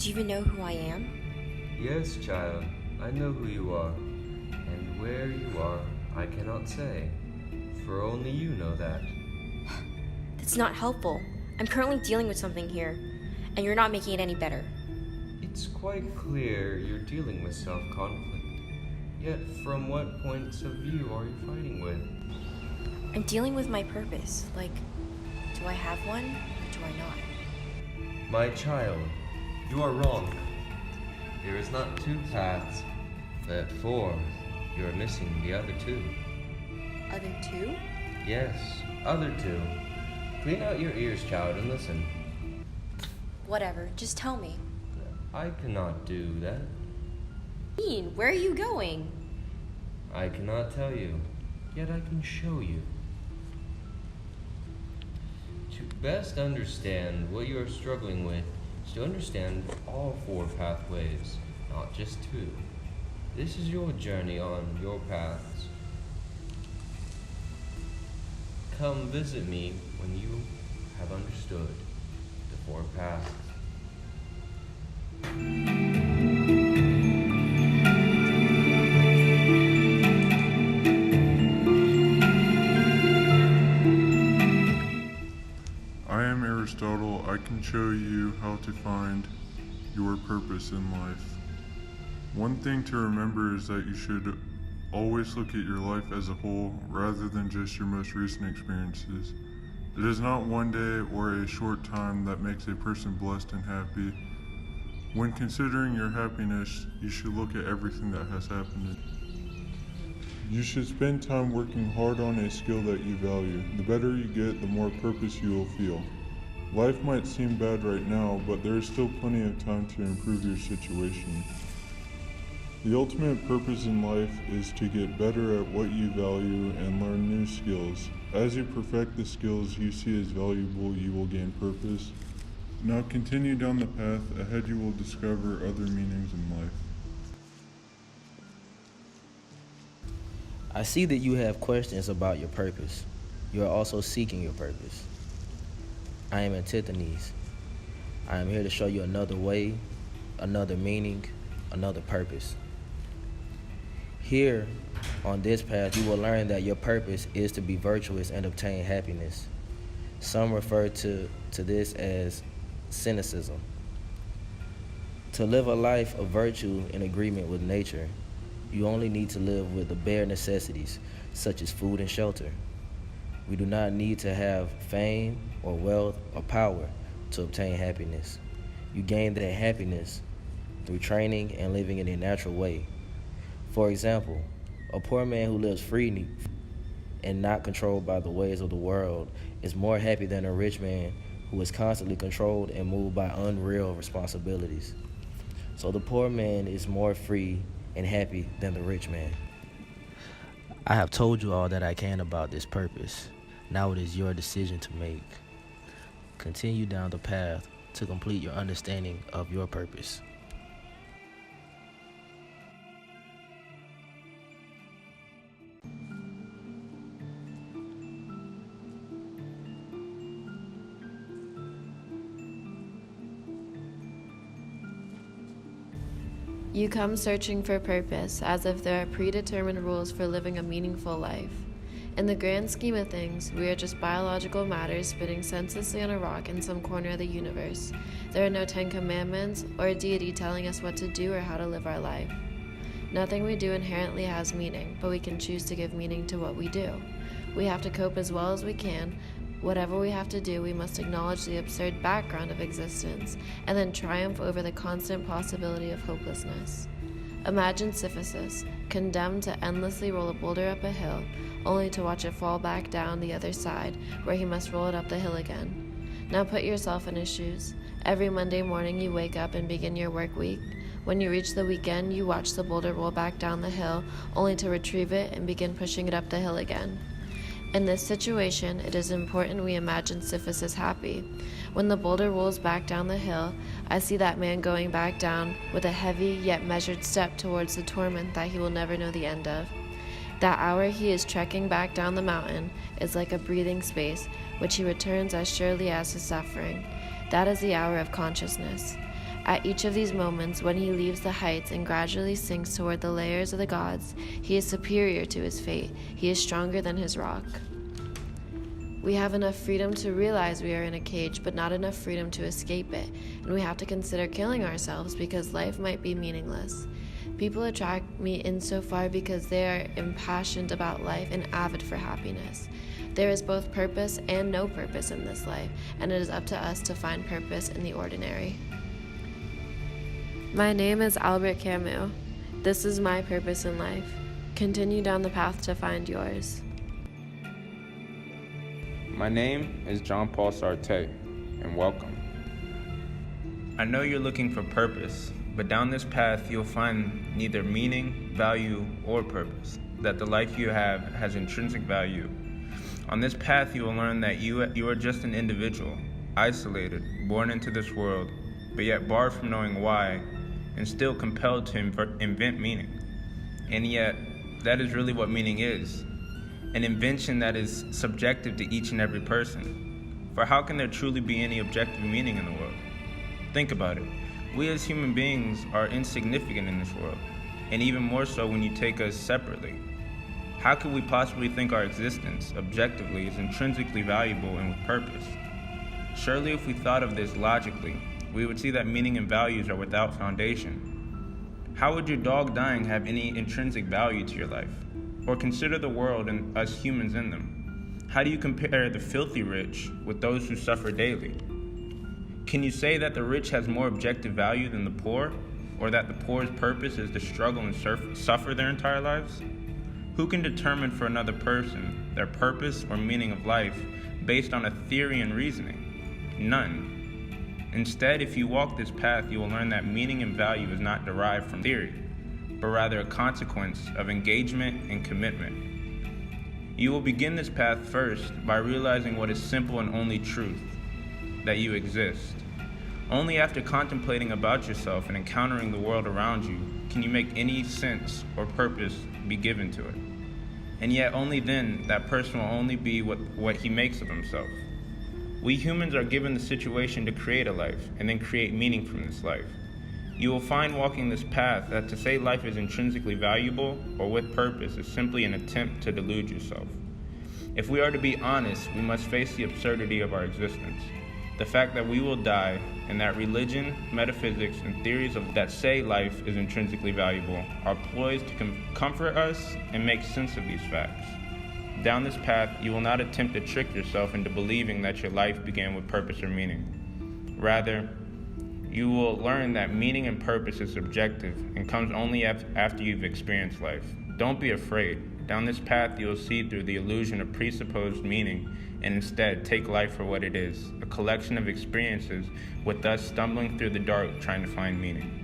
Do you even know who I am? Yes, child, I know who you are, and where you are, I cannot say, for only you know that. That's not helpful. I'm currently dealing with something here, and you're not making it any better. It's quite clear you're dealing with self-conflict. Yet, from what points of view are you fighting with? I'm dealing with my purpose. Like, do I have one, or do I not? My child, you are wrong. There is not two paths, but four. You are missing the other two. Other two? Yes, other two. Clean out your ears, child, and listen. Whatever, just tell me. I cannot do that. Dean, where are you going? I cannot tell you, yet I can show you. To best understand what you are struggling with is to understand all four pathways, not just two. This is your journey on your paths. Come visit me when you have understood the four paths. I am Aristotle. I can show you how to find your purpose in life. One thing to remember is that you should always look at your life as a whole rather than just your most recent experiences. It is not one day or a short time that makes a person blessed and happy. When considering your happiness, you should look at everything that has happened. You should spend time working hard on a skill that you value. The better you get, the more purpose you will feel. Life might seem bad right now, but there is still plenty of time to improve your situation. The ultimate purpose in life is to get better at what you value and learn new skills. As you perfect the skills you see as valuable, you will gain purpose. Now continue down the path. Ahead you will discover other meanings in life. I see that you have questions about your purpose. You are also seeking your purpose. I am Antiphanes. I am here to show you another way, another meaning, another purpose. Here, on this path, you will learn that your purpose is to be virtuous and obtain happiness. Some refer to this as cynicism. To live a life of virtue in agreement with nature, you only need to live with the bare necessities, such as food and shelter. We do not need to have fame or wealth or power to obtain happiness. You gain that happiness through training and living in a natural way. For example, a poor man who lives freely and not controlled by the ways of the world is more happy than a rich man who is constantly controlled and moved by unreal responsibilities. So the poor man is more free and happy than the rich man. I have told you all that I can about this purpose. Now it is your decision to make. Continue down the path to complete your understanding of your purpose. You come searching for purpose, as if there are predetermined rules for living a meaningful life. In the grand scheme of things, we are just biological matter spinning senselessly on a rock in some corner of the universe. There are no 10 Commandments or a deity telling us what to do or how to live our life. Nothing we do inherently has meaning, but we can choose to give meaning to what we do. We have to cope as well as we can. Whatever we have to do, we must acknowledge the absurd background of existence and then triumph over the constant possibility of hopelessness. Imagine Sisyphus, condemned to endlessly roll a boulder up a hill, only to watch it fall back down the other side, where he must roll it up the hill again. Now put yourself in his shoes. Every Monday morning you wake up and begin your work week. When you reach the weekend, you watch the boulder roll back down the hill, only to retrieve it and begin pushing it up the hill again. In this situation, it is important we imagine Sisyphus happy. When the boulder rolls back down the hill, I see that man going back down with a heavy yet measured step towards the torment that he will never know the end of. That hour he is trekking back down the mountain is like a breathing space, which he returns as surely as his suffering. That is the hour of consciousness. At each of these moments, when he leaves the heights and gradually sinks toward the layers of the gods, he is superior to his fate. He is stronger than his rock. We have enough freedom to realize we are in a cage, but not enough freedom to escape it, and we have to consider killing ourselves because life might be meaningless. People attract me insofar because they are impassioned about life and avid for happiness. There is both purpose and no purpose in this life, and it is up to us to find purpose in the ordinary. My name is Albert Camus. This is my purpose in life. Continue down the path to find yours. My name is John Paul Sartre, and welcome. I know you're looking for purpose, but down this path you'll find neither meaning, value, or purpose, that the life you have has intrinsic value. On this path you will learn that you are just an individual, isolated, born into this world, but yet barred from knowing why, and still compelled to invent meaning. And yet, that is really what meaning is. An invention that is subjective to each and every person. For how can there truly be any objective meaning in the world? Think about it. We as human beings are insignificant in this world, and even more so when you take us separately. How could we possibly think our existence, objectively, is intrinsically valuable and with purpose? Surely if we thought of this logically, we would see that meaning and values are without foundation. How would your dog dying have any intrinsic value to your life? Or consider the world and us humans in them. How do you compare the filthy rich with those who suffer daily? Can you say that the rich has more objective value than the poor? Or that the poor's purpose is to struggle and suffer their entire lives? Who can determine for another person their purpose or meaning of life based on a theory and reasoning? None. Instead, if you walk this path, you will learn that meaning and value is not derived from theory, but rather a consequence of engagement and commitment. You will begin this path first by realizing what is simple and only truth, that you exist. Only after contemplating about yourself and encountering the world around you can you make any sense or purpose be given to it. And yet only then that person will only be what he makes of himself. We humans are given the situation to create a life and then create meaning from this life. You will find walking this path that to say life is intrinsically valuable or with purpose is simply an attempt to delude yourself. If we are to be honest, we must face the absurdity of our existence. The fact that we will die, and that religion, metaphysics, and theories that say life is intrinsically valuable are poised to comfort us and make sense of these facts. Down this path, you will not attempt to trick yourself into believing that your life began with purpose or meaning. Rather, you will learn that meaning and purpose is subjective and comes only after you've experienced life. Don't be afraid. Down this path, you will see through the illusion of presupposed meaning and instead take life for what it is, a collection of experiences with us stumbling through the dark trying to find meaning.